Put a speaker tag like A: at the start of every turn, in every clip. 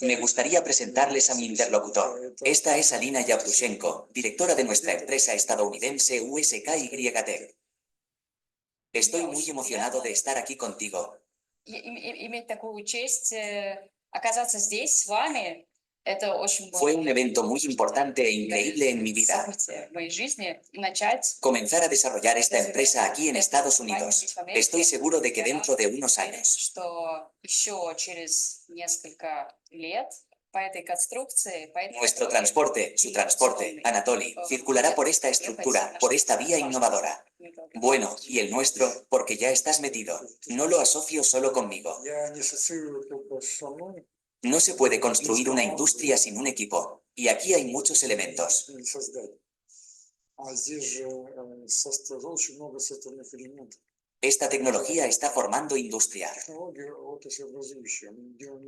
A: Me gustaría presentarles a mi interlocutor. Esta es Alina Yavtushenko, directora de nuestra empresa estadounidense USKYTech. Estoy muy emocionado de estar aquí contigo. Fue un evento muy importante e increíble en mi vida. Comenzar a desarrollar esta empresa aquí en Estados Unidos. Estoy seguro de que dentro de unos años nuestro transporte, su transporte, Anatoly, circulará por esta estructura, por esta vía innovadora. Bueno, y el nuestro, porque ya estás metido. No lo asocio solo conmigo. No se puede construir una industria sin un equipo. Y aquí hay muchos elementos. Esta tecnología está formando industria.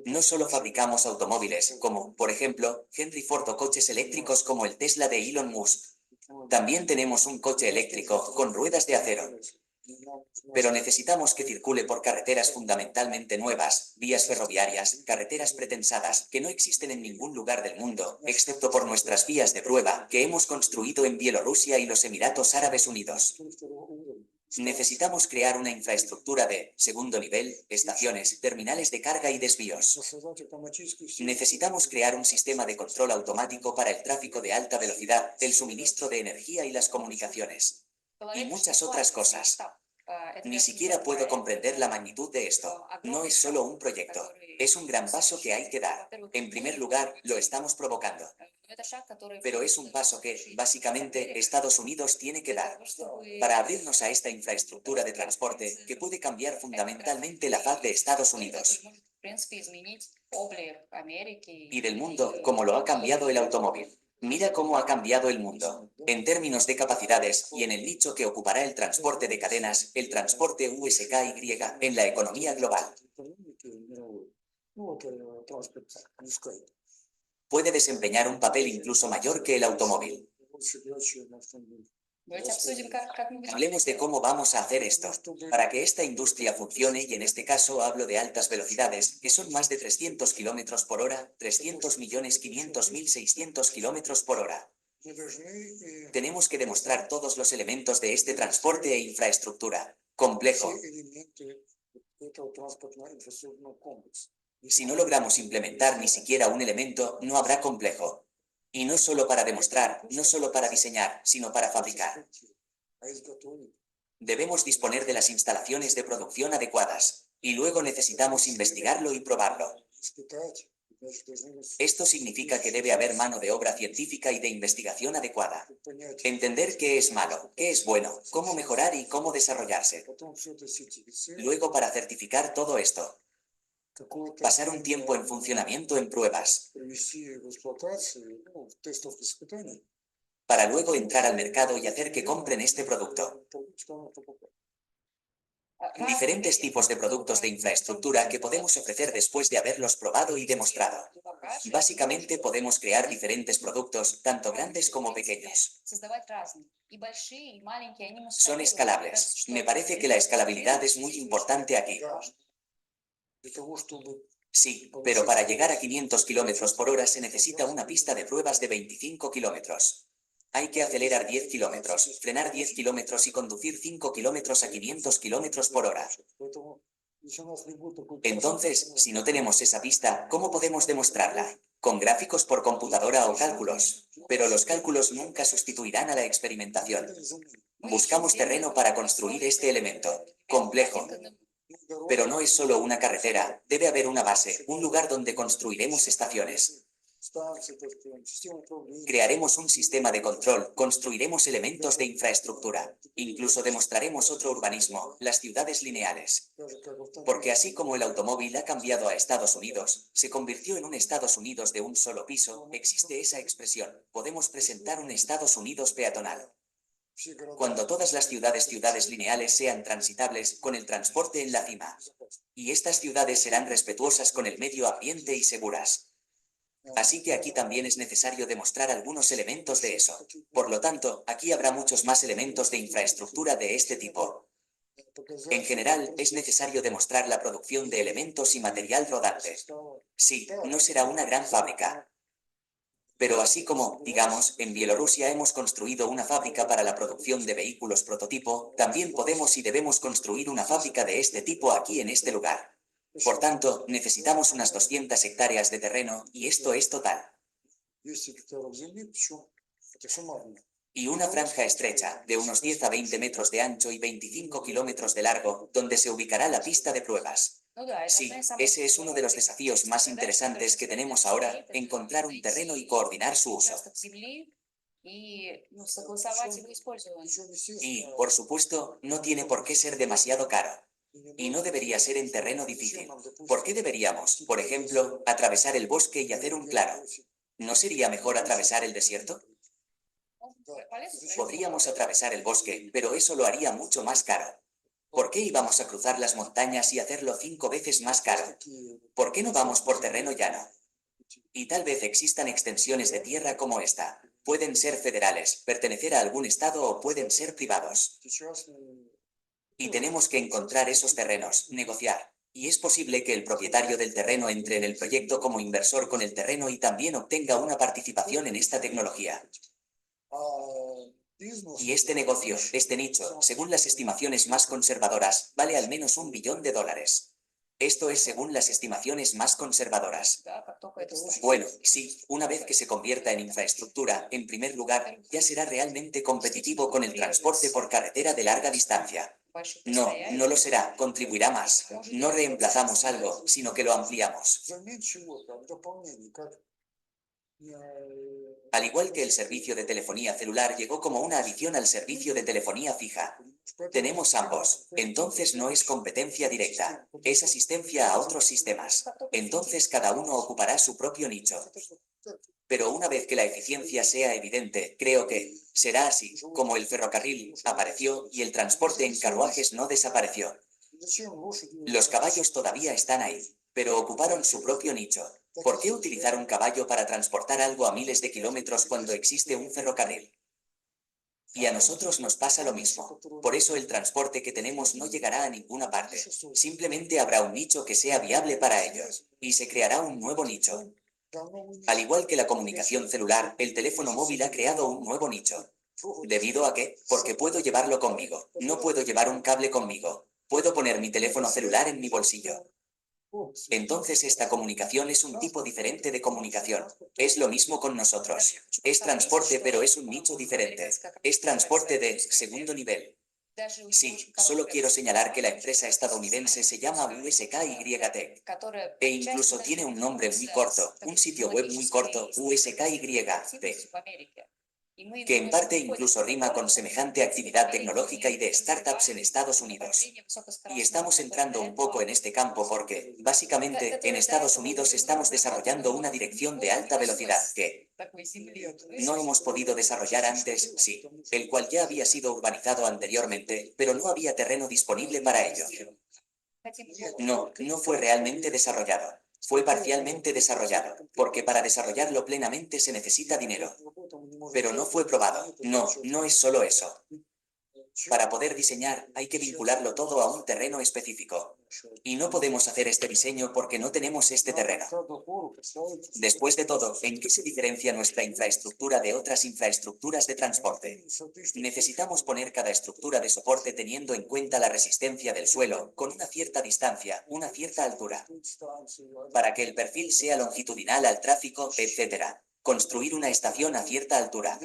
A: No solo fabricamos automóviles, como, por ejemplo, Henry Ford o coches eléctricos como el Tesla de Elon Musk. También tenemos un coche eléctrico con ruedas de acero. Pero necesitamos que circule por carreteras fundamentalmente nuevas, vías ferroviarias, carreteras pretensadas, que no existen en ningún lugar del mundo, excepto por nuestras vías de prueba, que hemos construido en Bielorrusia y los Emiratos Árabes Unidos. Necesitamos crear una infraestructura de segundo nivel, estaciones, terminales de carga y desvíos. Necesitamos crear un sistema de control automático para el tráfico de alta velocidad, el suministro de energía y las comunicaciones. Y muchas otras cosas. Ni siquiera puedo comprender la magnitud de esto. No es solo un proyecto. Es un gran paso que hay que dar. En primer lugar, lo estamos provocando. Pero es un paso que, básicamente, Estados Unidos tiene que dar. Para abrirnos a esta infraestructura de transporte, que puede cambiar fundamentalmente la faz de Estados Unidos. Y del mundo, como lo ha cambiado el automóvil. Mira cómo ha cambiado el mundo, en términos de capacidades y en el nicho que ocupará el transporte de cadenas, el transporte USKY, en la economía global. Puede desempeñar un papel incluso mayor que el automóvil. Hablemos de cómo vamos a hacer esto. Para que esta industria funcione, y en este caso hablo de altas velocidades, que son más de 300 km por hora, 300.500.600 km por hora. Tenemos que demostrar todos los elementos de este transporte e infraestructura. Complejo. Si no logramos implementar ni siquiera un elemento, no habrá complejo. Y no solo para demostrar, no solo para diseñar, sino para fabricar. Debemos disponer de las instalaciones de producción adecuadas. Y luego necesitamos investigarlo y probarlo. Esto significa que debe haber mano de obra científica y de investigación adecuada. Entender qué es malo, qué es bueno, cómo mejorar y cómo desarrollarse. Luego, para certificar todo esto, pasar un tiempo en funcionamiento en pruebas. Para luego entrar al mercado y hacer que compren este producto. Diferentes tipos de productos de infraestructura que podemos ofrecer después de haberlos probado y demostrado. Básicamente podemos crear diferentes productos, tanto grandes como pequeños. Son escalables. Me parece que la escalabilidad es muy importante aquí. Sí, pero para llegar a 500 km por hora se necesita una pista de pruebas de 25 km. Hay que acelerar 10 km, frenar 10 km y conducir 5 km a 500 km por hora. Entonces, si no tenemos esa pista, ¿cómo podemos demostrarla? Con gráficos por computadora o cálculos. Pero los cálculos nunca sustituirán a la experimentación. Buscamos terreno para construir este elemento. Complejo. Pero no es solo una carretera, debe haber una base, un lugar donde construiremos estaciones. Crearemos un sistema de control, construiremos elementos de infraestructura. Incluso demostraremos otro urbanismo, las ciudades lineales. Porque así como el automóvil ha cambiado a Estados Unidos, se convirtió en un Estados Unidos de un solo piso, existe esa expresión, podemos presentar un Estados Unidos peatonal. Cuando todas las ciudades lineales sean transitables, con el transporte en la cima. Y estas ciudades serán respetuosas con el medio ambiente y seguras. Así que aquí también es necesario demostrar algunos elementos de eso. Por lo tanto, aquí habrá muchos más elementos de infraestructura de este tipo. En general, es necesario demostrar la producción de elementos y material rodante. Sí, no será una gran fábrica. Pero así como, digamos, en Bielorrusia hemos construido una fábrica para la producción de vehículos prototipo, también podemos y debemos construir una fábrica de este tipo aquí en este lugar. Por tanto, necesitamos unas 200 hectáreas de terreno, y esto es total. Y una franja estrecha, de unos 10 a 20 metros de ancho y 25 kilómetros de largo, donde se ubicará la pista de pruebas. Sí, ese es uno de los desafíos más interesantes que tenemos ahora, encontrar un terreno y coordinar su uso. Y, por supuesto, no tiene por qué ser demasiado caro. Y no debería ser en terreno difícil. ¿Por qué deberíamos, por ejemplo, atravesar el bosque y hacer un claro? ¿No sería mejor atravesar el desierto? Podríamos atravesar el bosque, pero eso lo haría mucho más caro. ¿Por qué íbamos a cruzar las montañas y hacerlo 5 veces más caro? ¿Por qué no vamos por terreno llano? Y tal vez existan extensiones de tierra como esta. Pueden ser federales, pertenecer a algún estado o pueden ser privados. Y tenemos que encontrar esos terrenos, negociar. Y es posible que el propietario del terreno entre en el proyecto como inversor con el terreno y también obtenga una participación en esta tecnología. Y este negocio, este nicho, según las estimaciones más conservadoras, vale al menos $1 billón. Esto es según las estimaciones más conservadoras. Bueno, sí, una vez que se convierta en infraestructura, en primer lugar, ya será realmente competitivo con el transporte por carretera de larga distancia. No, no lo será, contribuirá más. No reemplazamos algo, sino que lo ampliamos. Al igual que el servicio de telefonía celular llegó como una adición al servicio de telefonía fija. Tenemos ambos, entonces no es competencia directa, es asistencia a otros sistemas. Entonces cada uno ocupará su propio nicho. Pero una vez que la eficiencia sea evidente, creo que será así, como el ferrocarril apareció y el transporte en carruajes no desapareció. Los caballos todavía están ahí, pero ocuparon su propio nicho. ¿Por qué utilizar un caballo para transportar algo a miles de kilómetros cuando existe un ferrocarril? Y a nosotros nos pasa lo mismo. Por eso el transporte que tenemos no llegará a ninguna parte. Simplemente habrá un nicho que sea viable para ellos. Y se creará un nuevo nicho. Al igual que la comunicación celular, el teléfono móvil ha creado un nuevo nicho. ¿Debido a qué? Porque puedo llevarlo conmigo. No puedo llevar un cable conmigo. Puedo poner mi teléfono celular en mi bolsillo. Entonces esta comunicación es un tipo diferente de comunicación. Es lo mismo con nosotros. Es transporte, pero es un nicho diferente. Es transporte de segundo nivel. Sí, solo quiero señalar que la empresa estadounidense se llama USKYT. E incluso tiene un nombre muy corto, un sitio web muy corto, USKYT, que en parte incluso rima con semejante actividad tecnológica y de startups en Estados Unidos. Y estamos entrando un poco en este campo porque, básicamente, en Estados Unidos estamos desarrollando una dirección de alta velocidad que no hemos podido desarrollar antes, sí, el cual ya había sido urbanizado anteriormente, pero no había terreno disponible para ello. No, no fue realmente desarrollado. Fue parcialmente desarrollado, porque para desarrollarlo plenamente se necesita dinero. Pero no fue probado. No, no es solo eso. Para poder diseñar, hay que vincularlo todo a un terreno específico. Y no podemos hacer este diseño porque no tenemos este terreno. Después de todo, ¿en qué se diferencia nuestra infraestructura de otras infraestructuras de transporte? Necesitamos poner cada estructura de soporte teniendo en cuenta la resistencia del suelo, con una cierta distancia, una cierta altura, para que el perfil sea longitudinal al tráfico, etc. Construir una estación a cierta altura.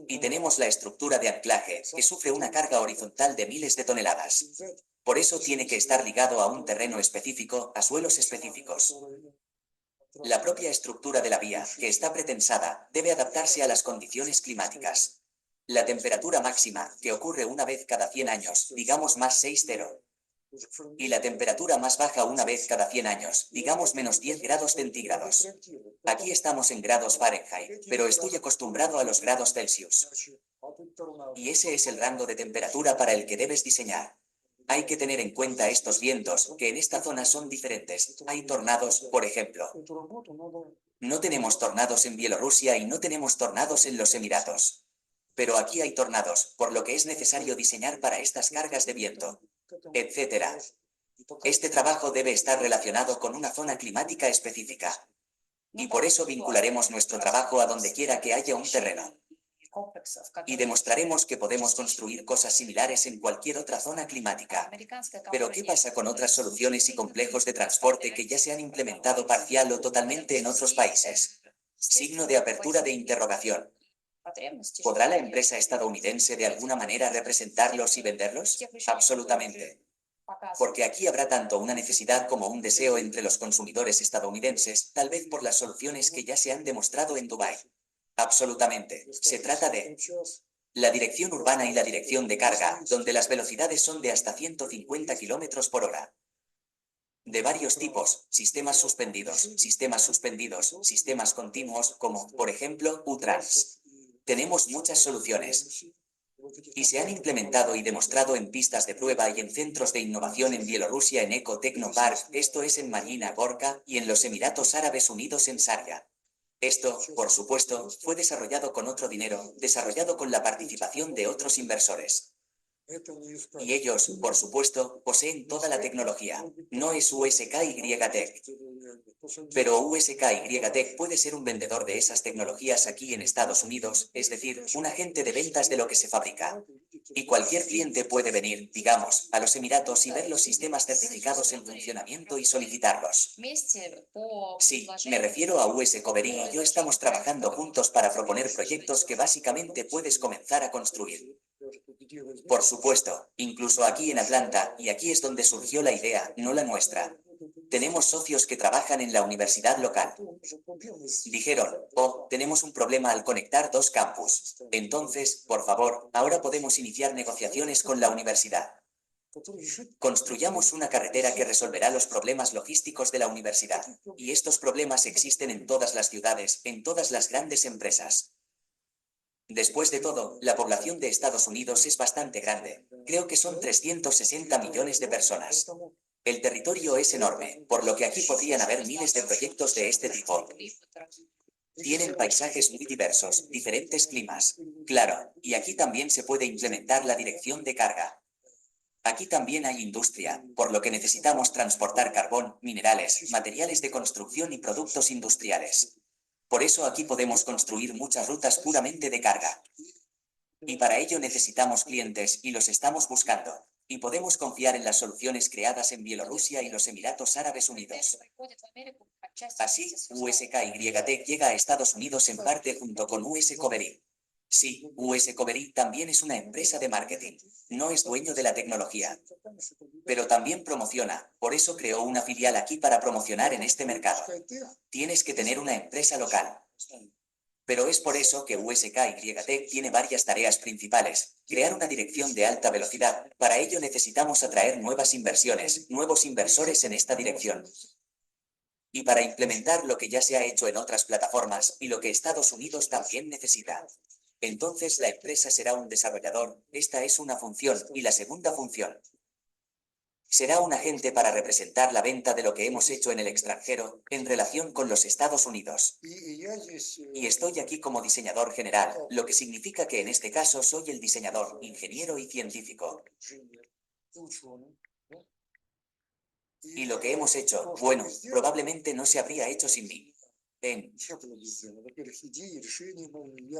A: Y tenemos la estructura de anclaje, que sufre una carga horizontal de miles de toneladas. Por eso tiene que estar ligado a un terreno específico, a suelos específicos. La propia estructura de la vía, que está pretensada, debe adaptarse a las condiciones climáticas. La temperatura máxima, que ocurre una vez cada 100 años, digamos más 6,0. Y la temperatura más baja una vez cada 100 años, digamos menos 10 grados centígrados. Aquí estamos en grados Fahrenheit, pero estoy acostumbrado a los grados Celsius. Y ese es el rango de temperatura para el que debes diseñar. Hay que tener en cuenta estos vientos, que en esta zona son diferentes. Hay tornados, por ejemplo. No tenemos tornados en Bielorrusia y no tenemos tornados en los Emiratos. Pero aquí hay tornados, por lo que es necesario diseñar para estas cargas de viento, etc. Este trabajo debe estar relacionado con una zona climática específica. Y por eso vincularemos nuestro trabajo a donde quiera que haya un terreno. Y demostraremos que podemos construir cosas similares en cualquier otra zona climática. Pero ¿qué pasa con otras soluciones y complejos de transporte que ya se han implementado parcial o totalmente en otros países? Signo de apertura de interrogación. ¿Podrá la empresa estadounidense de alguna manera representarlos y venderlos? Absolutamente. Porque aquí habrá tanto una necesidad como un deseo entre los consumidores estadounidenses, tal vez por las soluciones que ya se han demostrado en Dubái. Absolutamente. Se trata de la dirección urbana y la dirección de carga, donde las velocidades son de hasta 150 km por hora. De varios tipos, sistemas suspendidos, sistemas continuos, como, por ejemplo, U-Trans. Tenemos muchas soluciones. Y se han implementado y demostrado en pistas de prueba y en centros de innovación en Bielorrusia en Eco Technopark, esto es en Marina Gorka, y en los Emiratos Árabes Unidos en Sarja. Esto, por supuesto, fue desarrollado con otro dinero, desarrollado con la participación de otros inversores. Y ellos, por supuesto, poseen toda la tecnología. No es USK-YTech. Pero USK-YTech puede ser un vendedor de esas tecnologías aquí en Estados Unidos, es decir, un agente de ventas de lo que se fabrica. Y cualquier cliente puede venir, digamos, a los Emiratos y ver los sistemas certificados en funcionamiento y solicitarlos. Sí, me refiero a US Covery y yo estamos trabajando juntos para proponer proyectos que básicamente puedes comenzar a construir. Por supuesto, incluso aquí en Atlanta, y aquí es donde surgió la idea, no la nuestra. Tenemos socios que trabajan en la universidad local. Dijeron, oh, tenemos un problema al conectar dos campus. Entonces, por favor, ahora podemos iniciar negociaciones con la universidad. Construyamos una carretera que resolverá los problemas logísticos de la universidad. Y estos problemas existen en todas las ciudades, en todas las grandes empresas. Después de todo, la población de Estados Unidos es bastante grande. Creo que son 360 millones de personas. El territorio es enorme, por lo que aquí podrían haber miles de proyectos de este tipo. Tienen paisajes muy diversos, diferentes climas. Claro, y aquí también se puede implementar la dirección de carga. Aquí también hay industria, por lo que necesitamos transportar carbón, minerales, materiales de construcción y productos industriales. Por eso aquí podemos construir muchas rutas puramente de carga. Y para ello necesitamos clientes, y los estamos buscando. Y podemos confiar en las soluciones creadas en Bielorrusia y los Emiratos Árabes Unidos. Así, USK-YT llega a Estados Unidos en parte junto con US Covery. Sí, US Covery también es una empresa de marketing. No es dueño de la tecnología. Pero también promociona, por eso creó una filial aquí para promocionar en este mercado. Tienes que tener una empresa local. Pero es por eso que USK-YT tiene varias tareas principales. Crear una dirección de alta velocidad. Para ello necesitamos atraer nuevas inversiones, nuevos inversores en esta dirección. Y para implementar lo que ya se ha hecho en otras plataformas y lo que Estados Unidos también necesita. Entonces la empresa será un desarrollador, esta es una función, y la segunda función. Será un agente para representar la venta de lo que hemos hecho en el extranjero, en relación con los Estados Unidos. Y estoy aquí como diseñador general, lo que significa que en este caso soy el diseñador, ingeniero y científico. Y lo que hemos hecho, bueno, probablemente no se habría hecho sin mí. En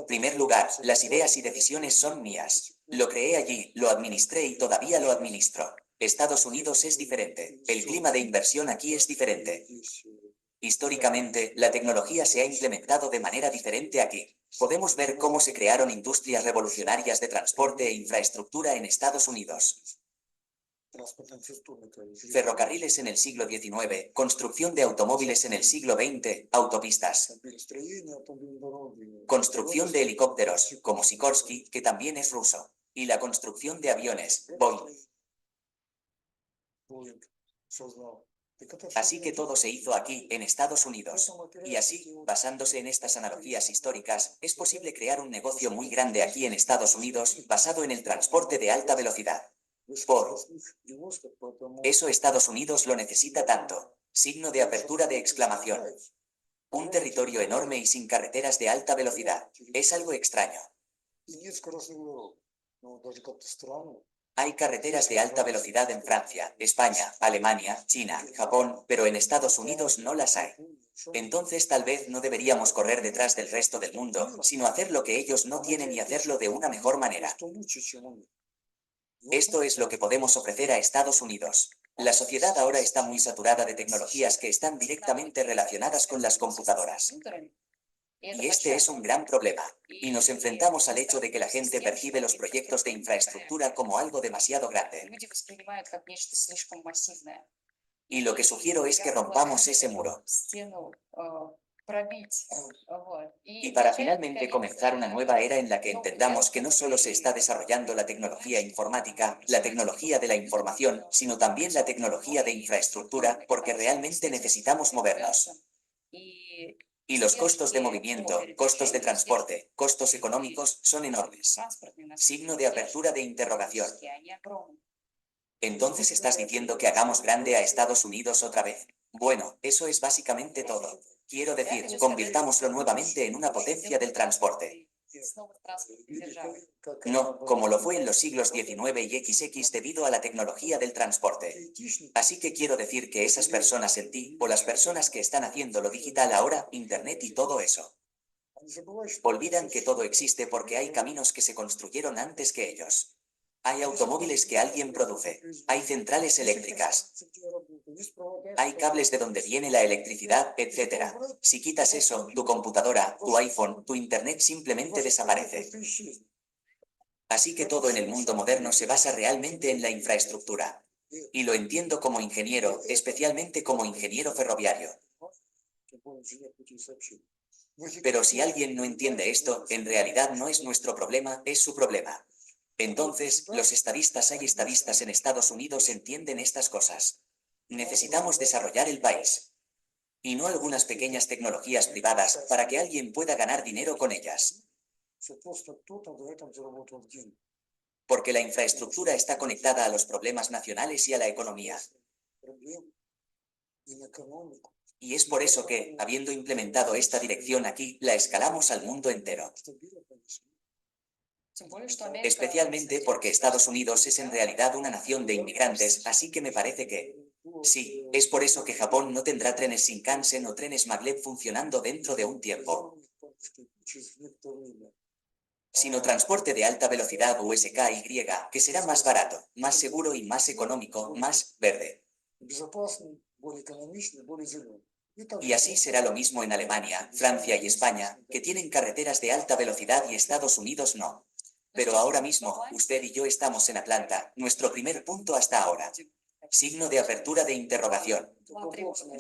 A: primer lugar, las ideas y decisiones son mías. Lo creé allí, lo administré y todavía lo administro. Estados Unidos es diferente. El clima de inversión aquí es diferente. Históricamente, la tecnología se ha implementado de manera diferente aquí. Podemos ver cómo se crearon industrias revolucionarias de transporte e infraestructura en Estados Unidos. Ferrocarriles en el siglo XIX, construcción de automóviles en el siglo XX, autopistas. Construcción de helicópteros, como Sikorsky, que también es ruso. Y la construcción de aviones, Boeing. Así que todo se hizo aquí, en Estados Unidos. Y así, basándose en estas analogías históricas, es posible crear un negocio muy grande aquí en Estados Unidos, basado en el transporte de alta velocidad. Por eso Estados Unidos lo necesita tanto. Signo de apertura de exclamación. Un territorio enorme y sin carreteras de alta velocidad. Es algo extraño. Hay carreteras de alta velocidad en Francia, España, Alemania, China, Japón, pero en Estados Unidos no las hay. Entonces tal vez no deberíamos correr detrás del resto del mundo, sino hacer lo que ellos no tienen y hacerlo de una mejor manera. Esto es lo que podemos ofrecer a Estados Unidos. La sociedad ahora está muy saturada de tecnologías que están directamente relacionadas con las computadoras. Y este es un gran problema. Y nos enfrentamos al hecho de que la gente percibe los proyectos de infraestructura como algo demasiado grande. Y lo que sugiero es que rompamos ese muro. Y para finalmente comenzar una nueva era en la que entendamos que no solo se está desarrollando la tecnología informática, la tecnología de la información, sino también la tecnología de infraestructura, porque realmente necesitamos movernos. Y los costos de movimiento, costos de transporte, costos económicos son enormes. Signo de apertura de interrogación. ¿Entonces estás diciendo que hagamos grande a Estados Unidos otra vez? Bueno, eso es básicamente todo. Quiero decir, convirtámoslo nuevamente en una potencia del transporte. No, como lo fue en los siglos XIX y XX debido a la tecnología del transporte. Así que quiero decir que esas personas en ti, o las personas que están haciendo lo digital ahora, Internet y todo eso, olvidan que todo existe porque hay caminos que se construyeron antes que ellos. Hay automóviles que alguien produce. Hay centrales eléctricas. Hay cables de donde viene la electricidad, etc. Si quitas eso, tu computadora, tu iPhone, tu Internet simplemente desaparece. Así que todo en el mundo moderno se basa realmente en la infraestructura. Y lo entiendo como ingeniero, especialmente como ingeniero ferroviario. Pero si alguien no entiende esto, en realidad no es nuestro problema, es su problema. Entonces, los estadistas, hay estadistas en Estados Unidos entienden estas cosas. Necesitamos desarrollar el país. Y no algunas pequeñas tecnologías privadas para que alguien pueda ganar dinero con ellas. Porque la infraestructura está conectada a los problemas nacionales y a la economía. Y es por eso que, habiendo implementado esta dirección aquí, la escalamos al mundo entero. Especialmente porque Estados Unidos es en realidad una nación de inmigrantes, así que me parece que... Sí, es por eso que Japón no tendrá trenes Shinkansen o trenes Maglev funcionando dentro de un tiempo, sino transporte de alta velocidad USKY, que será más barato, más seguro y más económico, más verde. Y así será lo mismo en Alemania, Francia y España, que tienen carreteras de alta velocidad y Estados Unidos no. Pero ahora mismo, usted y yo estamos en Atlanta, nuestro primer punto hasta ahora. Signo de apertura de interrogación.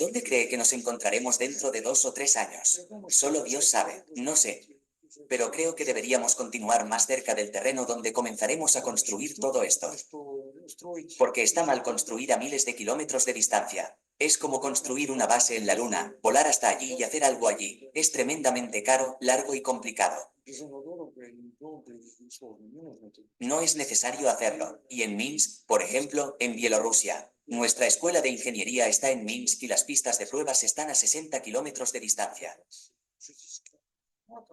A: ¿Dónde cree que nos encontraremos dentro de 2 o 3 años? Solo Dios sabe, no sé. Pero creo que deberíamos continuar más cerca del terreno donde comenzaremos a construir todo esto. Porque está mal construir a miles de kilómetros de distancia. Es como construir una base en la Luna, volar hasta allí y hacer algo allí. Es tremendamente caro, largo y complicado. No es necesario hacerlo. Y en Minsk, por ejemplo, en Bielorrusia, nuestra escuela de ingeniería está en Minsk y las pistas de pruebas están a 60 kilómetros de distancia.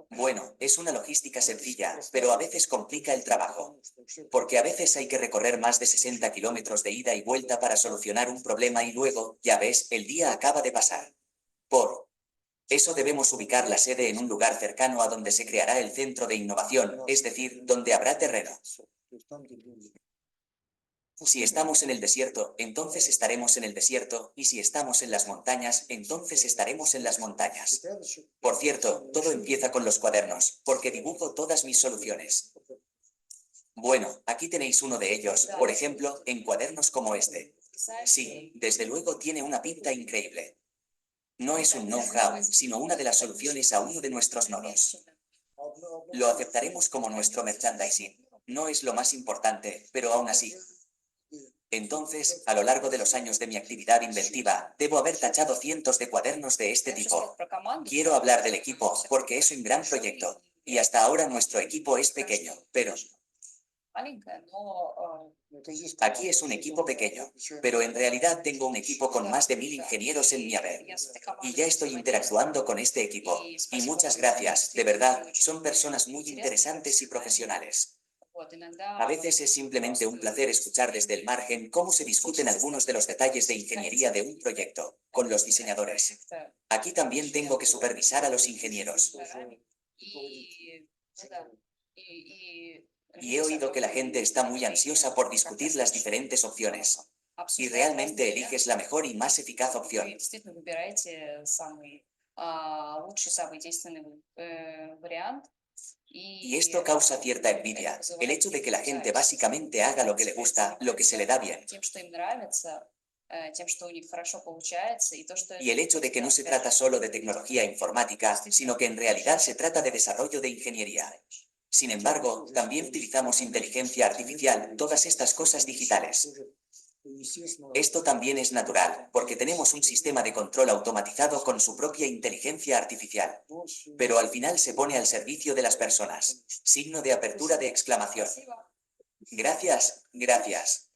A: Bueno, es una logística sencilla, pero a veces complica el trabajo. Porque a veces hay que recorrer más de 60 kilómetros de ida y vuelta para solucionar un problema y luego, ya ves, el día acaba de pasar. Por eso debemos ubicar la sede en un lugar cercano a donde se creará el centro de innovación, es decir, donde habrá terreno. Si estamos en el desierto, entonces estaremos en el desierto, y si estamos en las montañas, entonces estaremos en las montañas. Por cierto, todo empieza con los cuadernos, porque dibujo todas mis soluciones. Bueno, aquí tenéis uno de ellos, por ejemplo, en cuadernos como este. Sí, desde luego tiene una pinta increíble. No es un know-how, sino una de las soluciones a uno de nuestros nodos. Lo aceptaremos como nuestro merchandising. No es lo más importante, pero aún así. Entonces, a lo largo de los años de mi actividad inventiva, debo haber tachado cientos de cuadernos de este tipo. Quiero hablar del equipo, porque es un gran proyecto. Y hasta ahora nuestro equipo es pequeño, pero... Aquí es un equipo pequeño, pero en realidad tengo un equipo con más de 1000 ingenieros en mi haber. Y ya estoy interactuando con este equipo. Y muchas gracias, de verdad, son personas muy interesantes y profesionales. A veces es simplemente un placer escuchar desde el margen cómo se discuten algunos de los detalles de ingeniería de un proyecto, con los diseñadores. Aquí también tengo que supervisar a los ingenieros. Y he oído que la gente está muy ansiosa por discutir las diferentes opciones. Y realmente eliges la mejor y más eficaz opción. Y esto causa cierta envidia, el hecho de que la gente básicamente haga lo que le gusta, lo que se le da bien. Y el hecho de que no se trata solo de tecnología informática, sino que en realidad se trata de desarrollo de ingeniería. Sin embargo, también utilizamos inteligencia artificial, todas estas cosas digitales. Esto también es natural, porque tenemos un sistema de control automatizado con su propia inteligencia artificial. Pero al final se pone al servicio de las personas. Signo de apertura de exclamación. Gracias, gracias.